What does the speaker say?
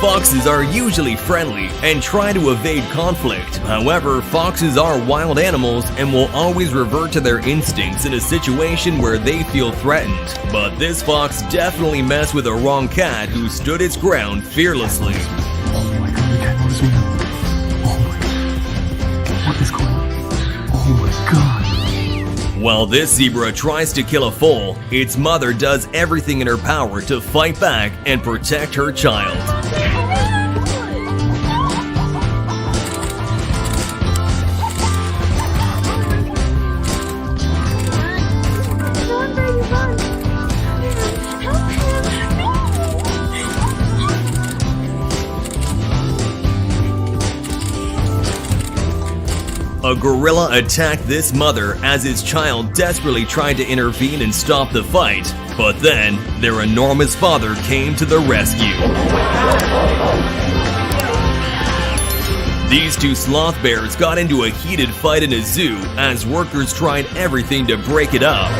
Foxes are usually friendly and try to evade conflict. However, foxes are wild animals and will always revert to their instincts in a situation where they feel threatened. But this fox definitely messed with a wrong cat who stood its ground fearlessly. Oh my god, the cat noticed me now. Oh my god. What is going on? Oh my god. While this zebra tries to kill a foal, its mother does everything in her power to fight back and protect her child. A gorilla attacked this mother as his child desperately tried to intervene and stop the fight, but then their enormous father came to the rescue. These two sloth bears got into a heated fight in a zoo as workers tried everything to break it up.